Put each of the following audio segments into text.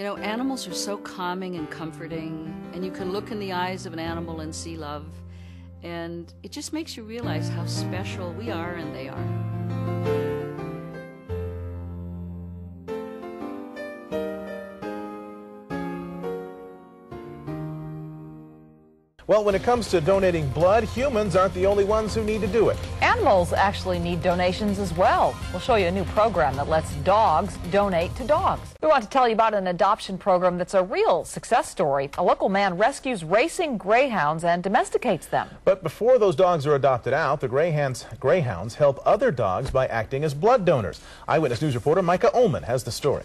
You know, animals are so calming and comforting, and you can look in the eyes of an animal and see love, and it just makes you realize how special we are and they are. Well, when it comes to donating blood, humans aren't the only ones who need to do it. Animals actually need donations as well. We'll show you a new program that lets dogs donate to dogs. We want to tell you about an adoption program that's a real success story. A local man rescues racing greyhounds and domesticates them. But before those dogs are adopted out, the greyhounds help other dogs by acting as blood donors. Eyewitness News reporter Micah Ullman has the story.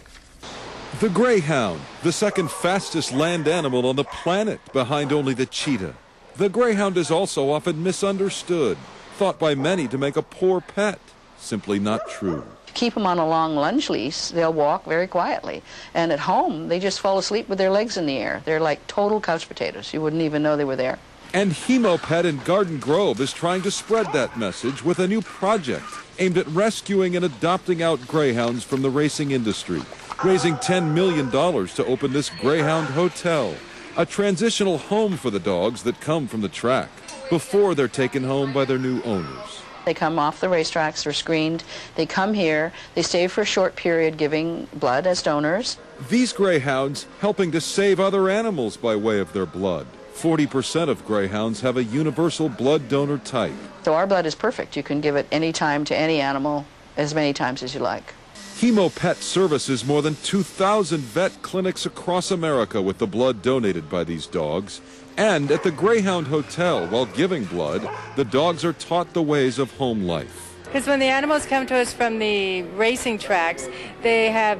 The greyhound, the second fastest land animal on the planet, behind only the cheetah. The greyhound is also often misunderstood, thought by many to make a poor pet. Simply not true. Keep them on a long lunge leash, they'll walk very quietly. And at home, they just fall asleep with their legs in the air. They're like total couch potatoes. You wouldn't even know they were there. And Hemopet in Garden Grove is trying to spread that message with a new project aimed at rescuing and adopting out greyhounds from the racing industry, raising $10 million to open this Greyhound Hotel, a transitional home for the dogs that come from the track before they're taken home by their new owners. They come off the racetracks, they're screened, they come here, they stay for a short period giving blood as donors. These greyhounds helping to save other animals by way of their blood. 40% of greyhounds have a universal blood donor type. So our blood is perfect. You can give it any time to any animal, as many times as you like. Hemopet services more than 2,000 vet clinics across America with the blood donated by these dogs. And at the Greyhound Hotel, while giving blood, the dogs are taught the ways of home life. Because when the animals come to us from the racing tracks, they have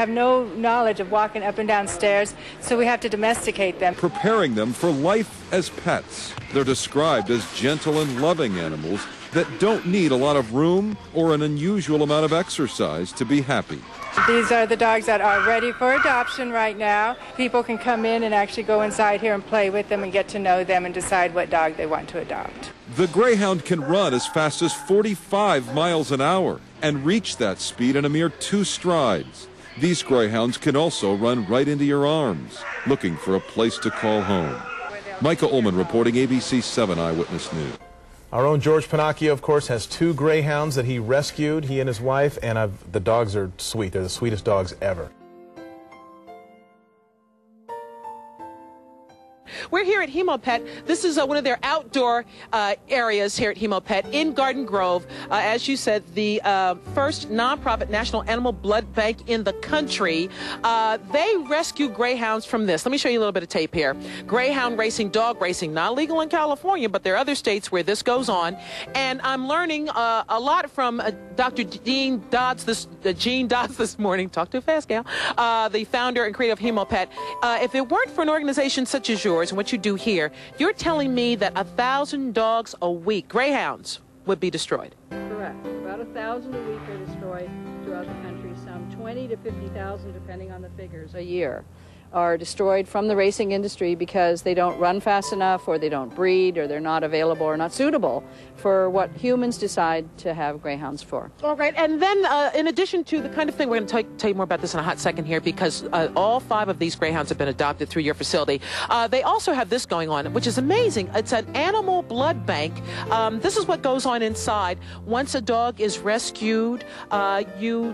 no knowledge of walking up and down stairs, so we have to domesticate them. Preparing them for life as pets. They're described as gentle and loving animals that don't need a lot of room or an unusual amount of exercise to be happy. These are the dogs that are ready for adoption right now. People can come in and actually go inside here and play with them and get to know them and decide what dog they want to adopt. The greyhound can run as fast as 45 miles an hour and reach that speed in a mere 2 strides. These greyhounds can also run right into your arms, looking for a place to call home. Micah Ullman reporting ABC 7 Eyewitness News. Our own George Pinocchio, of course, has 2 greyhounds that he rescued, he and his wife, and the dogs are sweet. They're the sweetest dogs ever. We're here at Hemopet. This is one of their outdoor areas here at Hemopet in Garden Grove. As you said, the first nonprofit national animal blood bank in the country. They rescue greyhounds from this. Let me show you a little bit of tape here. Greyhound racing, dog racing, not legal in California, but there are other states where this goes on. And I'm learning a lot from Dr. Gene Dodds this morning. Talk too fast, gal. The founder and creator of Hemopet. If it weren't for an organization such as yours and what you do here, you're telling me that 1,000 dogs a week, greyhounds, would be destroyed. Correct. About 1,000 a week are destroyed throughout the country. Some 20 to 50,000, depending on the figures, a year are destroyed from the racing industry because they don't run fast enough, or they don't breed, or they're not available or not suitable for what humans decide to have greyhounds for. All right, and then in addition to the kind of thing, we're going to tell you more about this in a hot second here, because all 5 of these greyhounds have been adopted through your facility. They also have this going on, which is amazing. It's an animal blood bank. This is what goes on inside. Once a dog is rescued, you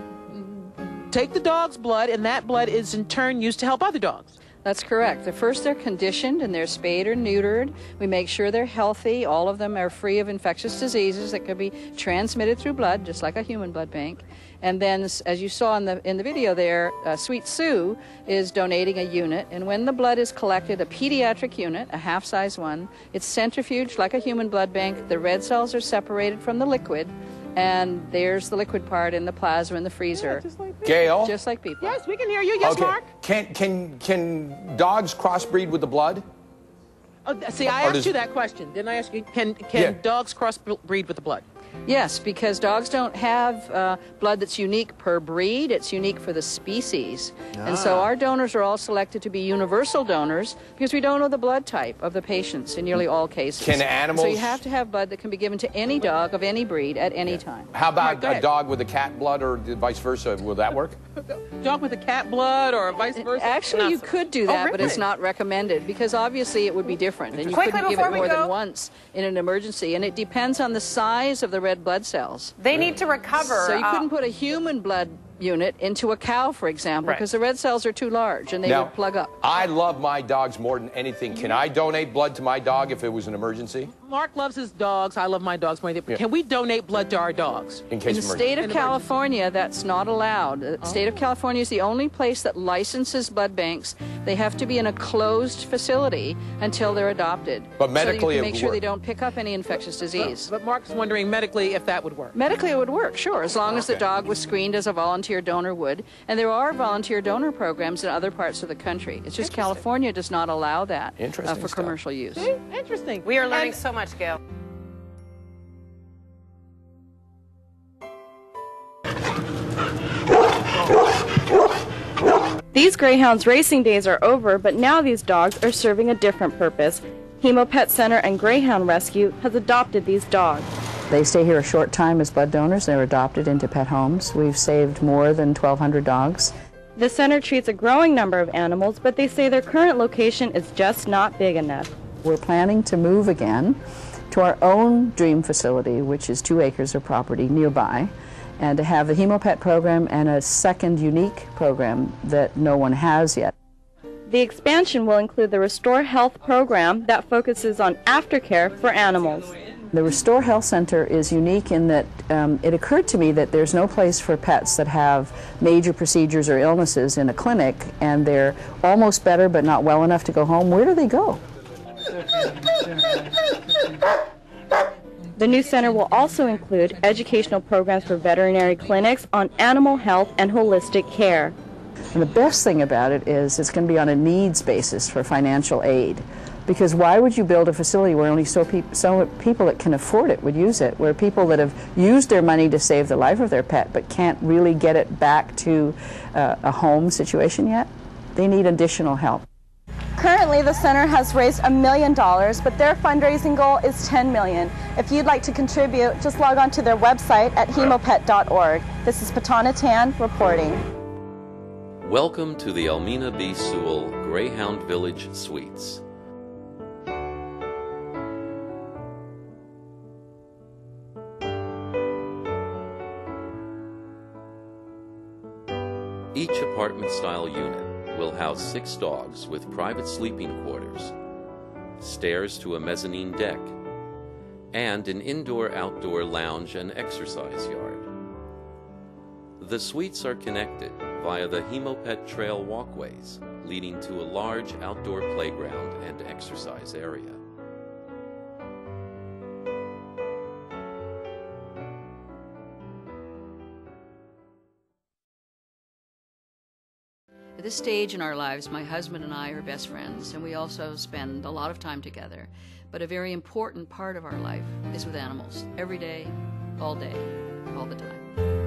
take the dog's blood, and that blood is in turn used to help other dogs. That's correct. First, they're conditioned and they're spayed or neutered. We make sure they're healthy. All of them are free of infectious diseases that could be transmitted through blood, just like a human blood bank. And then, as you saw in the video there, Sweet Sue is donating a unit. And when the blood is collected, a pediatric unit, a half-size one, it's centrifuged like a human blood bank. The red cells are separated from the liquid. And there's the liquid part in the plasma in the freezer. Yeah, just like people. Gail? Just like people. Yes, we can hear you. Yes, okay. Mark? Can dogs crossbreed with the blood? Oh, see, I asked you that question. Didn't I ask you, can dogs crossbreed with the blood? Yes, because dogs don't have blood that's unique per breed. It's unique for the species. And so our donors are all selected to be universal donors because we don't know the blood type of the patients in nearly all cases. Can animals... So you have to have blood that can be given to any dog of any breed at any time. How about a dog with a cat blood or vice versa? Will that work? Dog with a cat blood or vice versa? Actually, you could do that, but it's really? not recommended because obviously it would be different. And you couldn't give it more than once in an emergency. And it depends on the size of the red blood cells. They need to recover. So you couldn't put a human blood unit into a cow, for example, because the red cells are too large and they would plug up. I love my dogs more than anything. Can I donate blood to my dog if it was an emergency? Mark loves his dogs. I love my dogs more than anything. Can we donate blood to our dogs? In case in the state of California, that's not allowed. The state of California is the only place that licenses blood banks. They have to be in a closed facility until they're adopted. But medically, so you can make sure they don't pick up any infectious disease. But Mark's wondering medically if that would work. Medically, it would work, sure, as long as the dog was screened as a volunteer donor would. And there are volunteer donor programs in other parts of the country. It's just California does not allow that for commercial use. Interesting. We are learning so much, Gail. These greyhounds' racing days are over, but now these dogs are serving a different purpose. Hemopet Center and Greyhound Rescue has adopted these dogs. They stay here a short time as blood donors. They're adopted into pet homes. We've saved more than 1,200 dogs. The center treats a growing number of animals, but they say their current location is just not big enough. We're planning to move again to our own dream facility, which is 2 acres of property nearby, and to have the Hemopet program and a second unique program that no one has yet. The expansion will include the Restore Health program that focuses on aftercare for animals. The Restore Health Center is unique in that it occurred to me that there's no place for pets that have major procedures or illnesses in a clinic and they're almost better but not well enough to go home. Where do they go? The new center will also include educational programs for veterinary clinics on animal health and holistic care. And the best thing about it is it's going to be on a needs basis for financial aid. Because why would you build a facility where only so people that can afford it would use it, where people that have used their money to save the life of their pet but can't really get it back to a home situation yet? They need additional help. Currently, the center has raised $1 million, but their fundraising goal is $10 million. If you'd like to contribute, just log on to their website at hemopet.org. This is Patana Tan reporting. Welcome to the Elmina B. Sewell Greyhound Village Suites. Each apartment-style unit will house 6 dogs with private sleeping quarters, stairs to a mezzanine deck, and an indoor-outdoor lounge and exercise yard. The suites are connected via the Hemopet Trail walkways, leading to a large outdoor playground and exercise area. At this stage in our lives, my husband and I are best friends, and we also spend a lot of time together. But a very important part of our life is with animals, every day, all the time.